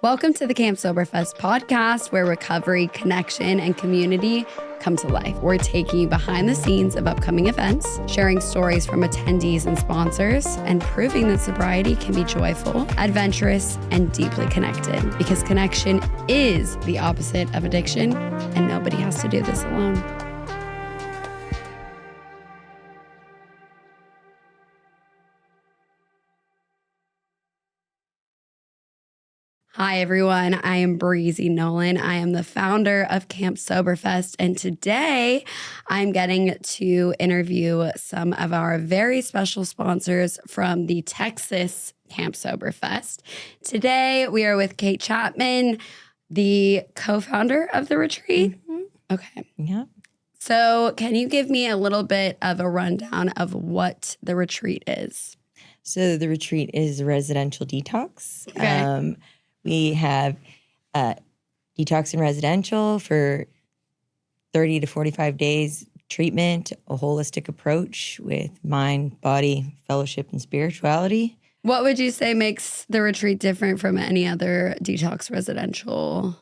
Welcome to the Camp Soberfest podcast, where recovery, connection, and community come to life. We're taking you behind the scenes of upcoming events, sharing stories from attendees and sponsors, and proving that sobriety can be joyful, adventurous, and deeply connected. Because connection is the opposite of addiction, and nobody has to do this alone. Hi, everyone. I am Breezy Nolan. I am the founder of Camp Soberfest, and today I'm getting to interview some of our very special sponsors from the Texas Camp Soberfest. Today, we are with Kate Chapman, the co-founder of the retreat. Mm-hmm. Okay. Yeah. So can you give me a little bit of a rundown of what the retreat is? So the retreat is a residential detox. Okay. We have detox and residential for 30 to 45 days treatment, a holistic approach with mind, body, fellowship, and spirituality. What would you say makes the retreat different from any other detox residential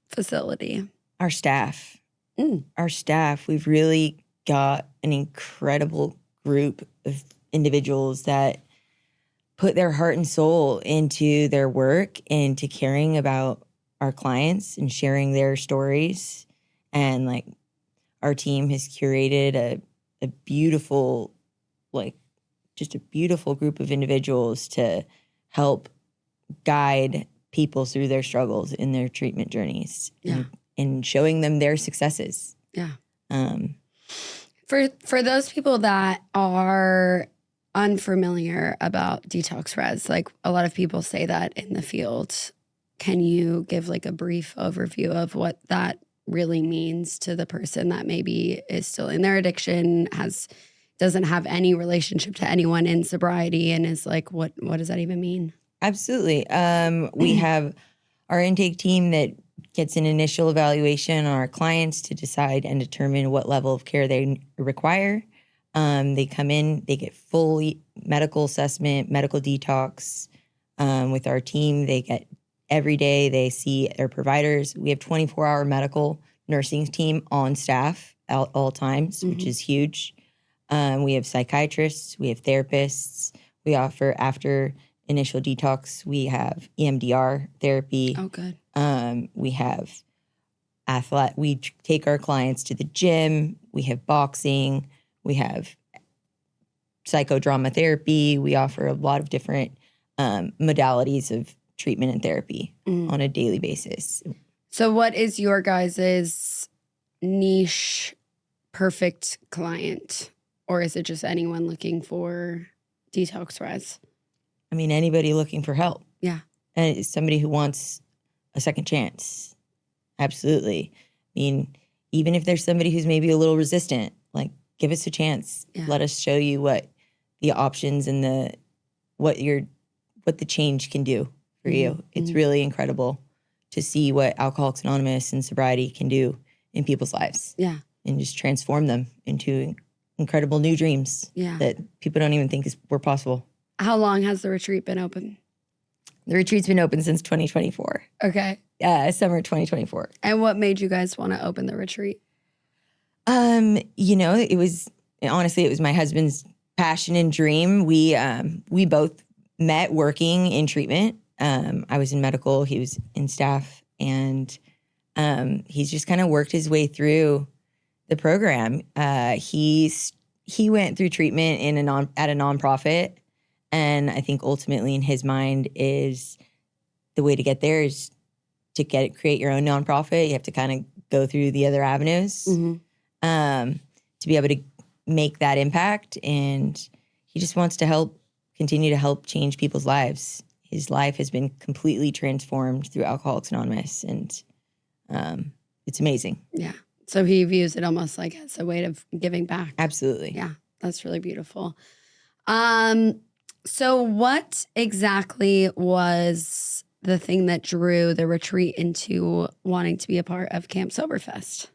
facility? Our staff. Our staff, we've really got an incredible group of individuals that put their heart and soul into their work and to caring about our clients and sharing their stories. And like our team has curated a beautiful, just a beautiful group of individuals to help guide people through their struggles in their treatment journeys. Yeah. And showing them their successes. Yeah. For those people that are unfamiliar about detox res, like a lot of people say that in the field, can you give like a brief overview of what that really means to the person that maybe is still in their addiction, doesn't have any relationship to anyone in sobriety, and is like, what does that even mean? Absolutely. We have our intake team that gets an initial evaluation on our clients to decide and determine what level of care they require. They come in, they get full medical assessment, medical detox with our team. They get every day, they see their providers. We have 24-hour medical nursing team on staff at all times, which is huge. We have psychiatrists, we have therapists. We offer after initial detox, we have EMDR therapy. Oh, good. We have we take our clients to the gym. We have boxing. We have psychodrama therapy. We offer a lot of different modalities of treatment and therapy on a daily basis. So what is your guys' niche perfect client? Or is it just anyone looking for detox res? I mean, anybody looking for help. Yeah. And it's somebody who wants a second chance. Absolutely. I mean, even if there's somebody who's maybe a little resistant, like, give us a chance. Yeah. Let us show you what the options and what the change can do for you. It's really incredible to see what Alcoholics Anonymous and sobriety can do in people's lives. Yeah. And just transform them into incredible new dreams that people don't even think were possible. How long has the retreat been open? The retreat's been open since 2024. Okay. Summer 2024. And what made you guys want to open the retreat? It was my husband's passion and dream. We both met working in treatment. I was in medical, he was in staff, and he's just kind of worked his way through the program. He went through treatment at a nonprofit, and I think ultimately in his mind is the way to get there is to create your own nonprofit. You have to kind of go through the other avenues. To be able to make that impact. And he just wants to continue to help change people's lives. His life has been completely transformed through Alcoholics Anonymous, and it's amazing. Yeah. So he views it almost like as a way of giving back. Absolutely. Yeah. That's really beautiful. So what exactly was the thing that drew the retreat into wanting to be a part of Camp Soberfest?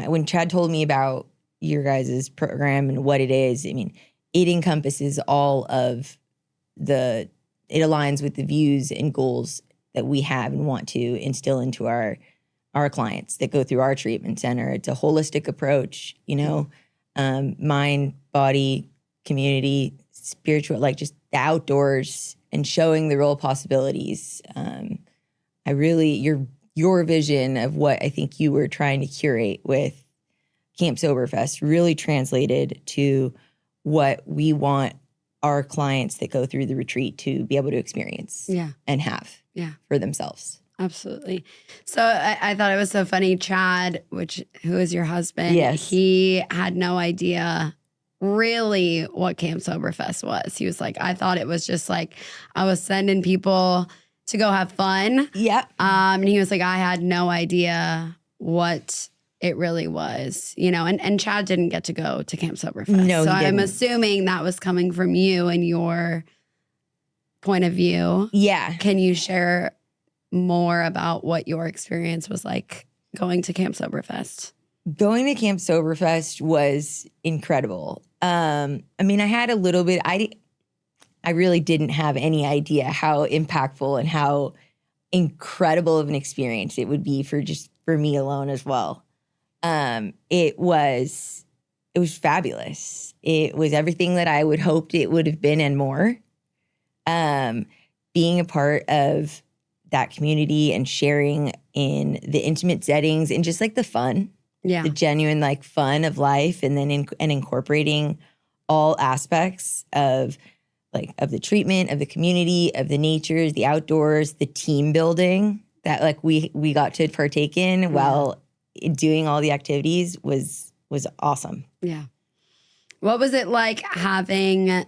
When Chad told me about your guys' program and what it is, I mean, it encompasses all of it aligns with the views and goals that we have and want to instill into our clients that go through our treatment center. It's a holistic approach, mind, body, community, spiritual, like just the outdoors and showing the real possibilities. I really, your vision of what I think you were trying to curate with Camp Soberfest really translated to what we want our clients that go through the retreat to be able to experience and have for themselves. Absolutely. So I thought it was so funny. Chad, who is your husband, yes, he had no idea really what Camp Soberfest was. He was like, I thought it was just like I was sending people to go have fun. Yep. And he was like, I had no idea what it really was, and Chad didn't get to go to Camp Soberfest. No, so he didn't. I'm assuming that was coming from you and your point of view. Yeah. Can you share more about what your experience was like going to Camp Soberfest? Going to Camp Soberfest was incredible. I had a little bit, I really didn't have any idea how impactful and how incredible of an experience it would be for me alone as well. It was fabulous. It was everything that I would hoped it would have been and more. Being a part of that community and sharing in the intimate settings and just like the fun, the genuine like fun of life, and then incorporating all aspects of the treatment, of the community, of the nature, the outdoors, the team building that like we got to partake in while doing all the activities was awesome. Yeah. What was it like having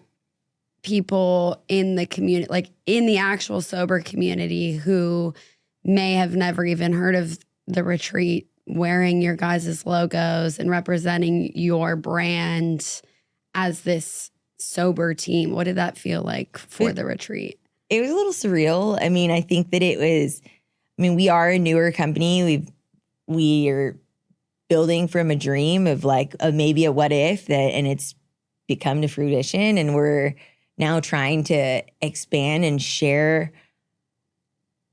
people in the community, like in the actual sober community, who may have never even heard of the retreat, wearing your guys' logos and representing your brand as this sober team? What did that feel like for the retreat? It was a little surreal. I think that we are a newer company. We are building from a dream of maybe a what if and it's become to fruition, and we're now trying to expand and share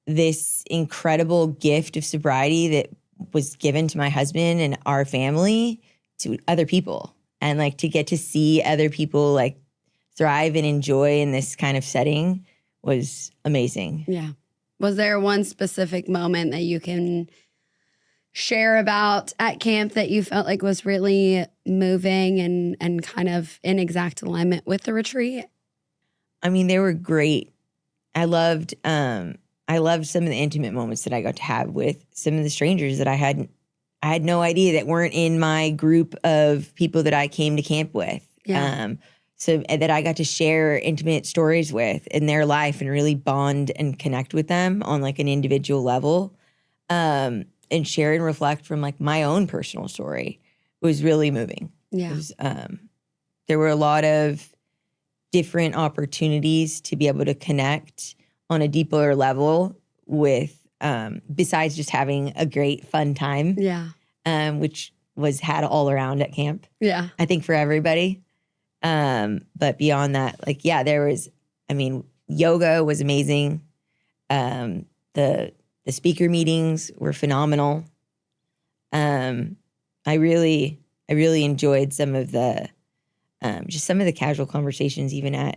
this incredible gift of sobriety that was given to my husband and our family to other people, and to get to see other people thrive and enjoy in this kind of setting was amazing. Yeah. Was there one specific moment that you can share about at camp that you felt like was really moving and kind of in exact alignment with the retreat? They were great. I loved some of the intimate moments that I got to have with some of the strangers that I had no idea that weren't in my group of people that I came to camp with. Yeah. So that I got to share intimate stories with in their life and really bond and connect with them on an individual level, and share and reflect from my own personal story was really moving. Yeah. There were a lot of different opportunities to be able to connect on a deeper level with, besides just having a great fun time. Yeah. Which was had all around at camp. Yeah. I think for everybody. But beyond that, there was, yoga was amazing. The speaker meetings were phenomenal. I really enjoyed some of the casual conversations, even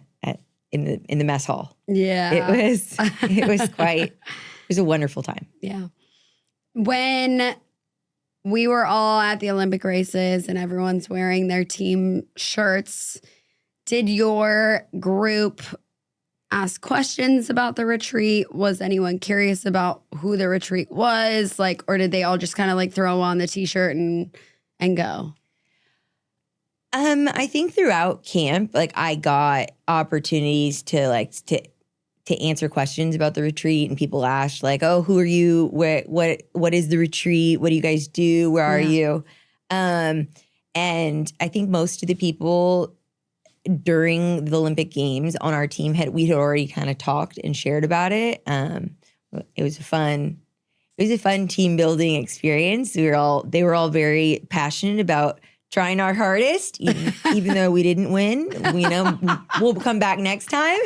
in the mess hall. Yeah. It was a wonderful time. Yeah. When we were all at the Olympic races and everyone's wearing their team shirts, did your group ask questions about the retreat? Was anyone curious about who the retreat was? Or did they all just kind of throw on the t-shirt and go? I think throughout camp, I got opportunities to answer questions about the retreat, and people asked oh, who are you? What is the retreat? What do you guys do? Where are you? And I think most of the people during the Olympic Games on our team we had already kind of talked and shared about it. It was a fun team building experience. They were all very passionate about trying our hardest, even though we didn't win. We'll come back next time.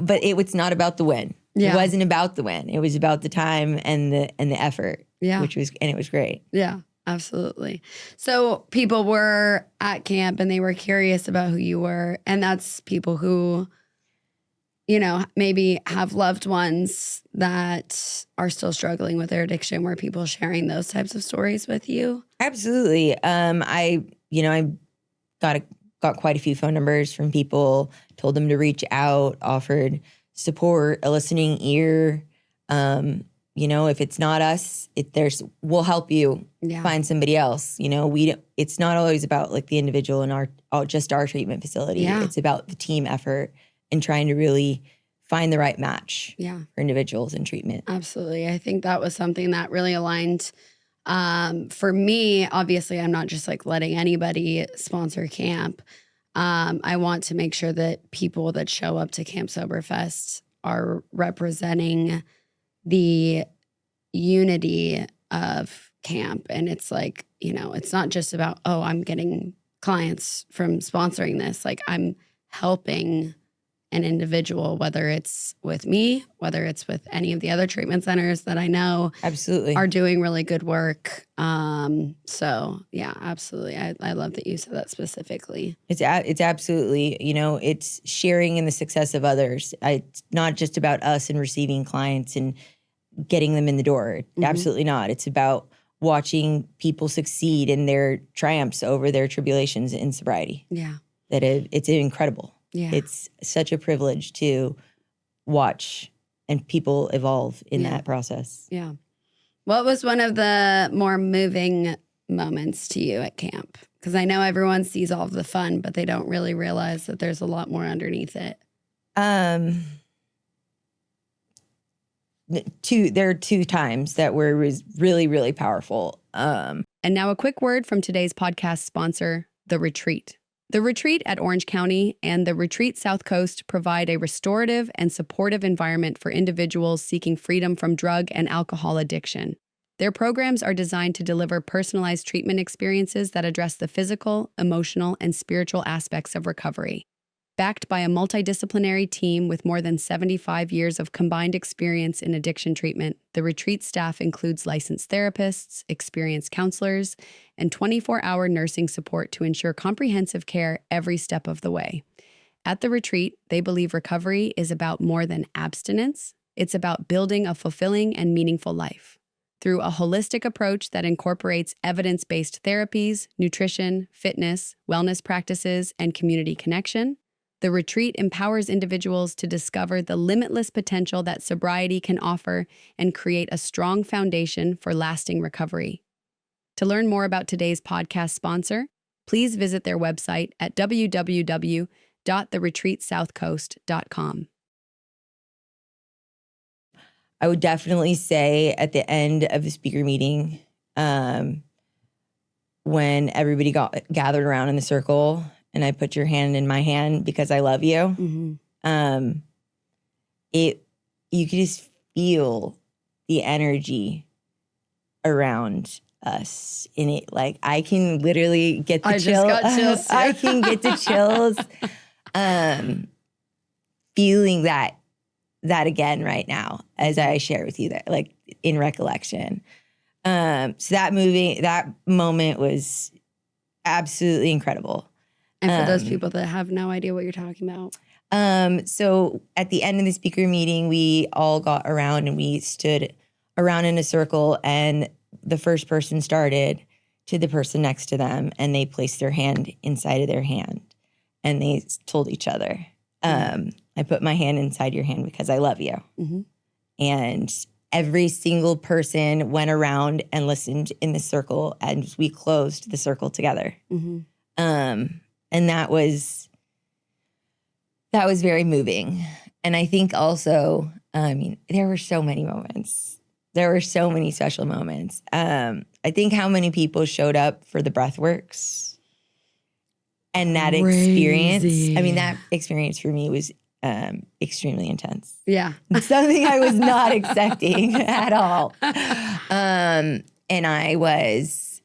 But it's not about the win. Yeah. It wasn't about the win. It was about the time and the effort. Yeah. It was great. Yeah, absolutely. So people were at camp and they were curious about who you were. And that's people who, maybe have loved ones that are still struggling with their addiction. Were people sharing those types of stories with you? Absolutely. I got quite a few phone numbers from people, told them to reach out, offered support, a listening ear. If it's not us, we'll help you find somebody else. It's not always about like the individual in our treatment facility. Yeah. It's about the team effort and trying to really find the right match for individuals in treatment. Absolutely. I think that was something that really aligned for me. Obviously, I'm not just like letting anybody sponsor camp. I want to make sure that people that show up to Camp Soberfest are representing the unity of camp. And it's like, it's not just about, oh, I'm getting clients from sponsoring this. Like, I'm helping an individual, whether it's with me, whether it's with any of the other treatment centers that I know absolutely are doing really good work. So yeah, absolutely. I love that you said that specifically. It's absolutely, it's sharing in the success of others. It's not just about us and receiving clients and getting them in the door. Mm-hmm. Absolutely not. It's about watching people succeed in their triumphs over their tribulations in sobriety. Yeah. It's incredible. Yeah. It's such a privilege to watch and people evolve in that process. Yeah. What was one of the more moving moments to you at camp? Because I know everyone sees all of the fun, but they don't really realize that there's a lot more underneath it. There are two times that was really, really powerful. And now a quick word from today's podcast sponsor, The Retreat. The Retreat at Orange County and the Retreat South Coast provide a restorative and supportive environment for individuals seeking freedom from drug and alcohol addiction. Their programs are designed to deliver personalized treatment experiences that address the physical, emotional, and spiritual aspects of recovery. Backed by a multidisciplinary team with more than 75 years of combined experience in addiction treatment, the retreat staff includes licensed therapists, experienced counselors, and 24-hour nursing support to ensure comprehensive care every step of the way. At the retreat, they believe recovery is about more than abstinence. It's about building a fulfilling and meaningful life. Through a holistic approach that incorporates evidence-based therapies, nutrition, fitness, wellness practices, and community connection, the retreat empowers individuals to discover the limitless potential that sobriety can offer and create a strong foundation for lasting recovery. To learn more about today's podcast sponsor, please visit their website at www.theretreatsouthcoast.com. I would definitely say at the end of the speaker meeting, when everybody gathered around in the circle and I put your hand in my hand because I love you. Mm-hmm. You could just feel the energy around us in it. Like I can literally get the chills. Just got chills. I can get the chills. Feeling that again right now as I share with you that like in recollection. So that moment was absolutely incredible. And for those people that have no idea what you're talking about. So at the end of the speaker meeting, we all got around and we stood around in a circle and the first person started to the person next to them and they placed their hand inside of their hand and they told each other, I put my hand inside your hand because I love you. Mm-hmm. And every single person went around and listened in the circle and we closed the circle together. Mm-hmm. And that was very moving. And I think also, there were so many moments. There were so many special moments. I think how many people showed up for the breathworks and that experience. That experience for me was extremely intense. Yeah. Something I was not expecting at all. And I was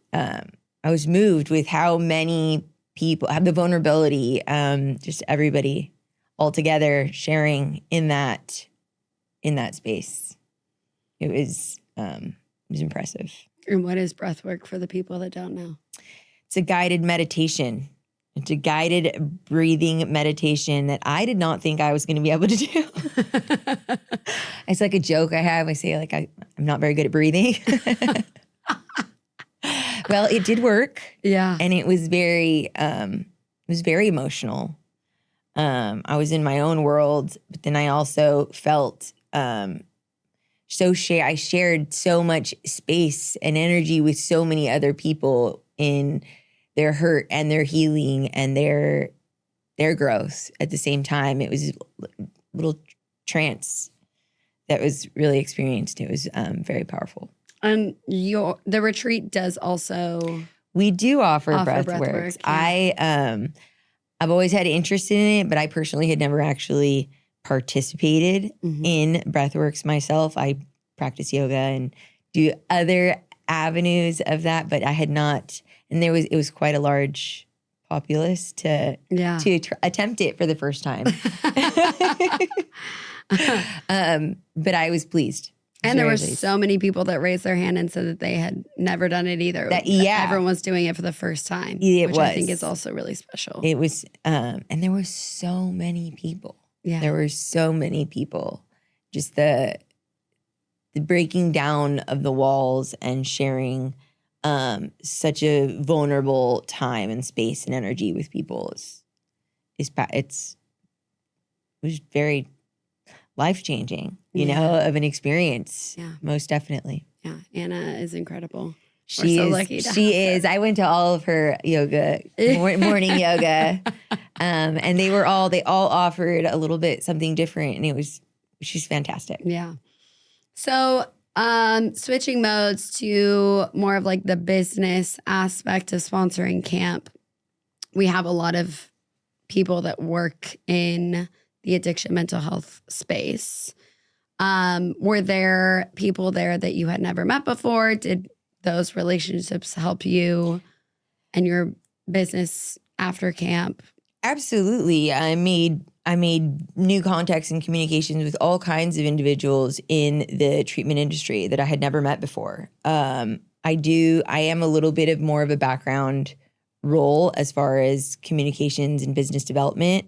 moved with how many people have the vulnerability, just everybody all together sharing in that space. It was impressive. And what is breath work for the people that don't know? It's a guided meditation. It's a guided breathing meditation that I did not think I was going to be able to do. It's like a joke I have. I say like I'm not very good at breathing. Well, it did work. Yeah. And it was very emotional. I was in my own world, but then I also felt I shared so much space and energy with so many other people in their hurt and their healing and their growth at the same time. It was a little trance that was really experienced. It was very powerful. And the retreat does also We do offer breath breathworks. work, yeah. I've always had interest in it, but I personally had never actually participated in breathworks myself. I practice yoga and do other avenues of that, but I had not. And it was quite a large populace to attempt it for the first time. But I was pleased. And there were so many people that raised their hand and said that they had never done it either. Everyone was doing it for the first time, which I think is also really special. It was, and there were so many people. Yeah. There were so many people. Just the breaking down of the walls and sharing such a vulnerable time and space and energy with people it was very life-changing, you know, of an experience. Yeah. Most definitely. Yeah. Anna is incredible. She is. I went to all of her yoga, morning yoga. And they all offered a little bit something different. And she's fantastic. Yeah. So switching modes to more of like the business aspect of sponsoring camp. We have a lot of people that work in the addiction mental health space. Were there people there that you had never met before? Did those relationships help you and your business after camp? Absolutely. I made new contacts and communications with all kinds of individuals in the treatment industry that I had never met before. I am a little bit of more of a background role as far as communications and business development.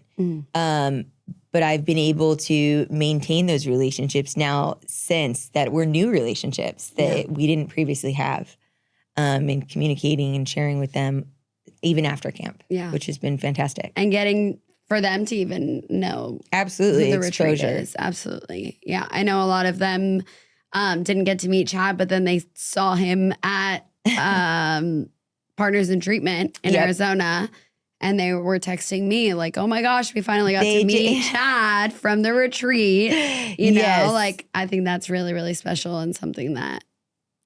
But I've been able to maintain those relationships now since that were new relationships that we didn't previously have, and communicating and sharing with them even after camp, which has been fantastic. And getting for them to even know absolutely who the retreat is. Absolutely. Yeah. I know a lot of them didn't get to meet Chad, but then they saw him at Partners in Treatment in Arizona. And they were texting me like, oh my gosh, we finally got to meet Chad from the retreat. You know, like I think that's really, really special and something that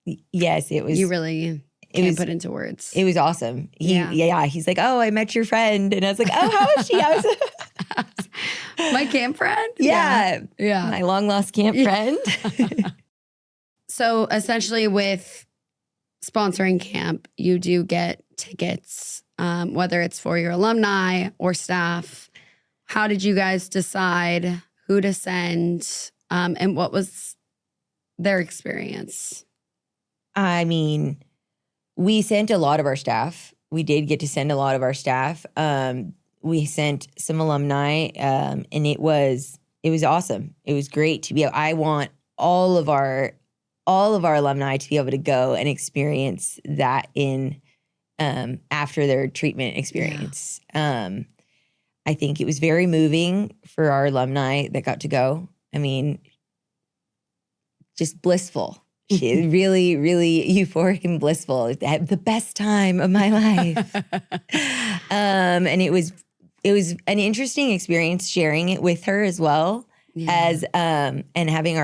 it was. You really can't put into words. It was awesome. He's like, oh, I met your friend. And I was like, oh, how is she? My camp friend? Yeah. My long lost camp friend. So essentially with sponsoring camp, you do get tickets, whether it's for your alumni or staff. How did you guys decide who to send, and what was their experience? I mean, we sent a lot of our staff. We did get to send a lot of our staff. We sent some alumni, and it was awesome. It was great to be. I want all of our alumni to be able to go and experience that in after their treatment experience. I think it was very moving for our alumni that got to go. I mean, just blissful. Really, really euphoric and blissful. I had the best time of my life. And it was an interesting experience sharing it with her as well as and having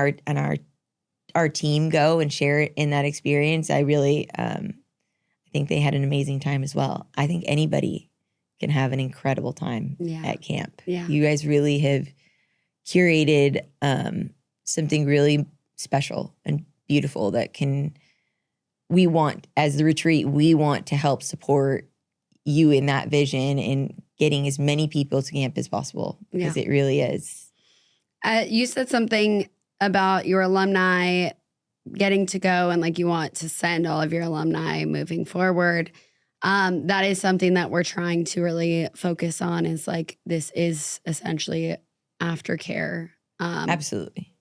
our team go and share it in that experience. I really I think they had an amazing time as well. I think anybody can have an incredible time at camp. Yeah. You guys really have curated something really special and beautiful that can as the retreat, we want to help support you in that vision and getting as many people to camp as possible, because it really is. You said something about your alumni getting to go and like you want to send all of your alumni moving forward. That is something that we're trying to really focus on, is like, this is essentially aftercare. Absolutely.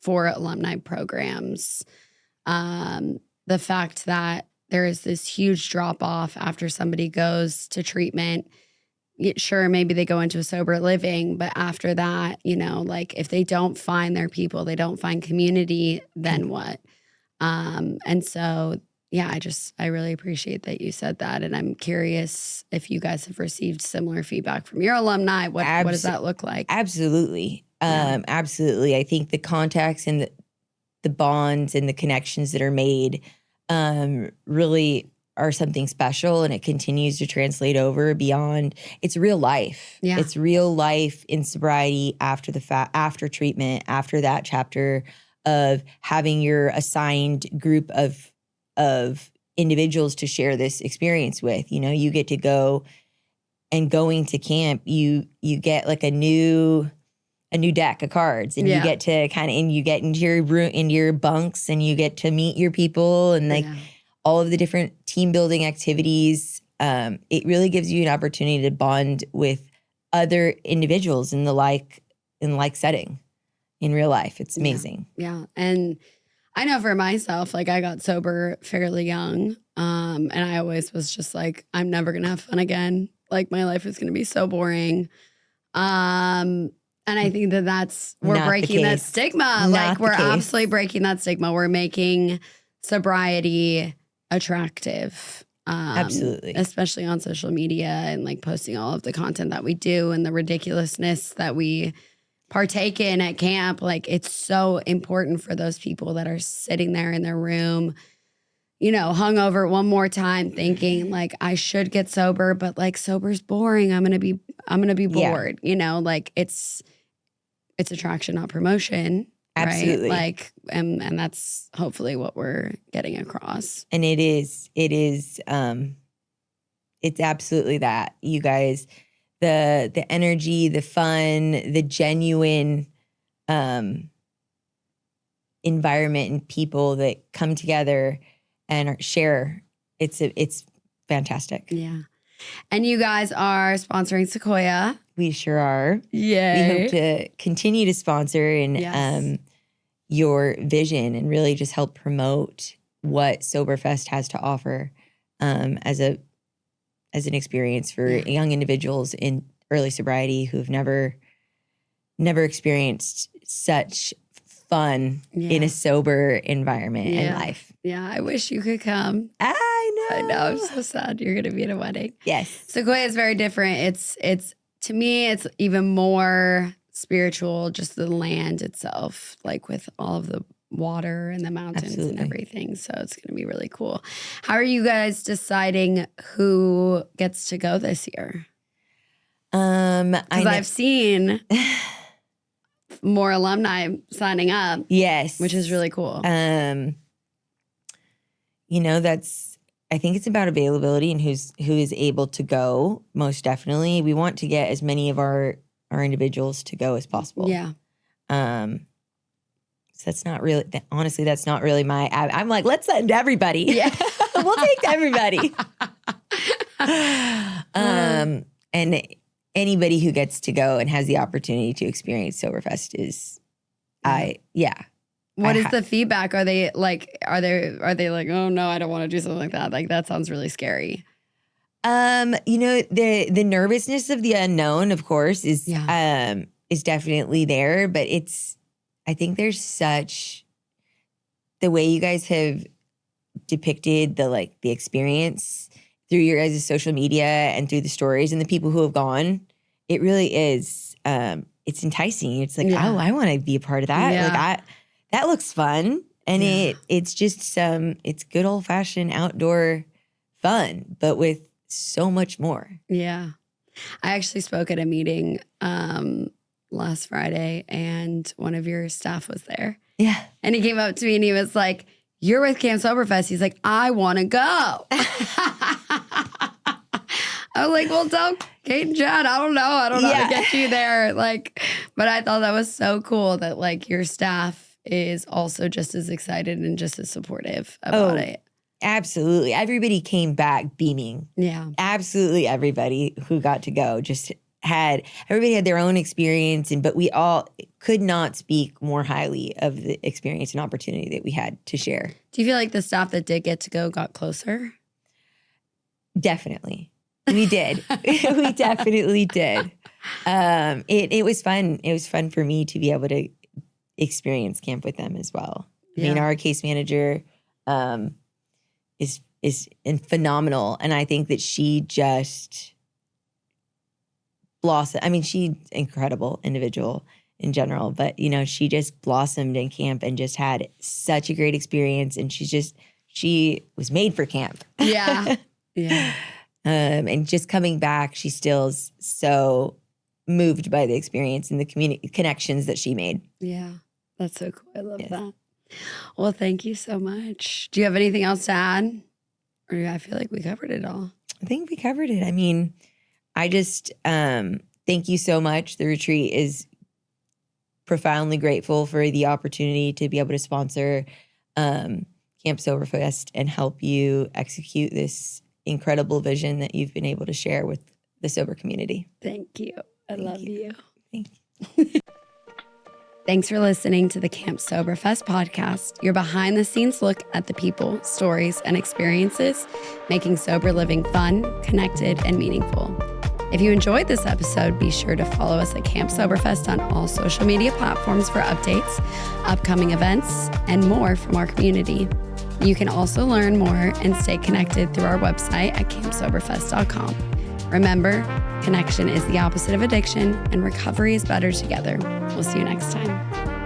For alumni programs. The fact that there is this huge drop off after somebody goes to treatment. Sure, maybe they go into a sober living, but after that, you know, like if they don't find their people, they don't find community, then what? And so, yeah, I really appreciate that you said that. And I'm curious if you guys have received similar feedback from your alumni. What does that look like? Absolutely. Absolutely. I think the contacts and the bonds and the connections that are made really are something special, and it continues to translate over beyond. It's real life. Yeah. It's real life in sobriety after after treatment, after that chapter of having your assigned group of individuals to share this experience with. You know, you get to go, and going to camp, you get like a new deck of cards, and you get to and you get into your room, into your bunks, and you get to meet your people, and like all of the different team building activities. It really gives you an opportunity to bond with other individuals in the like setting in real life. It's amazing. Yeah. And I know for myself, like I got sober fairly young. And I always was just like, I'm never going to have fun again. Like my life is going to be so boring. And I think we're breaking that stigma. Like we're absolutely breaking that stigma. We're making sobriety attractive. Absolutely. Especially on social media and like posting all of the content that we do and the ridiculousness that we partake in at camp. Like it's so important for those people that are sitting there in their room, you know, hungover one more time, thinking like I should get sober, but like sober's boring. I'm gonna be bored. You know, like it's attraction, not promotion. Absolutely. Right? Like, and that's hopefully what we're getting across. And it's absolutely that. You guys, the energy, the fun, the genuine environment and people that come together and share. It's fantastic. Yeah. And you guys are sponsoring Sequoia. We sure are. Yeah. We hope to continue to sponsor and your vision, and really just help promote what Soberfest has to offer as an experience for young individuals in early sobriety who've never experienced such fun in a sober environment in life. Yeah, I wish you could come. I know. I'm so sad you're going to be at a wedding. Yes. Sequoia is very different. It's to me, it's even more spiritual, just the land itself, like with all of the water and the mountains and everything. So it's going to be really cool. How are you guys deciding who gets to go this year? Because I've seen more alumni signing up. Yes. Which is really cool. You know, I think it's about availability and who is able to go. Most definitely. We want to get as many of our individuals to go as possible. Yeah. So that's not really, honestly, that's not really I'm like, let's send everybody. Yeah. We'll take everybody. And anybody who gets to go and has the opportunity to experience Soberfest is, What is the feedback? Are they like, oh no, I don't want to do something like that. Like that sounds really scary. You know, the nervousness of the unknown, of course, is definitely there, but I think there's such, the way you guys have depicted the experience through your guys' social media and through the stories and the people who have gone, it really is, it's enticing. It's like, oh, I want to be a part of that. Yeah. Like that looks fun. And it's just it's good old fashioned outdoor fun, but with so much more. Yeah. I actually spoke at a meeting last Friday and one of your staff was there. Yeah. And he came up to me and he was like, you're with Camp Soberfest. He's like, I want to go. I was like, well, tell Kate and Chad, I don't know how to get you there. Like, but I thought that was so cool that like your staff is also just as excited and just as supportive about it. Absolutely. Everybody came back beaming. Yeah. Absolutely everybody who got to go everybody had their own experience, but we all could not speak more highly of the experience and opportunity that we had to share. Do you feel like the staff that did get to go got closer? Definitely. We did. We definitely did. It was fun. It was fun for me to be able to experience camp with them as well. I mean, our case manager is phenomenal. And I think that she just blossomed. I mean, she's an incredible individual in general, but you know, she just blossomed in camp and just had such a great experience. And she was made for camp. Yeah. Yeah. And just coming back, she still is so moved by the experience and the connections that she made. Yeah. That's so cool. I love that. Well, thank you so much. Do you have anything else to add? Or I feel like we covered it all. I think we covered it. I mean, I just thank you so much. The retreat is profoundly grateful for the opportunity to be able to sponsor Camp Soberfest and help you execute this incredible vision that you've been able to share with the sober community. Thank you. I love you. Thank you. Thanks for listening to the Camp Soberfest podcast, your behind-the-scenes look at the people, stories, and experiences making sober living fun, connected, and meaningful. If you enjoyed this episode, be sure to follow us at Camp Soberfest on all social media platforms for updates, upcoming events, and more from our community. You can also learn more and stay connected through our website at campsoberfest.com. Remember, connection is the opposite of addiction, and recovery is better together. We'll see you next time.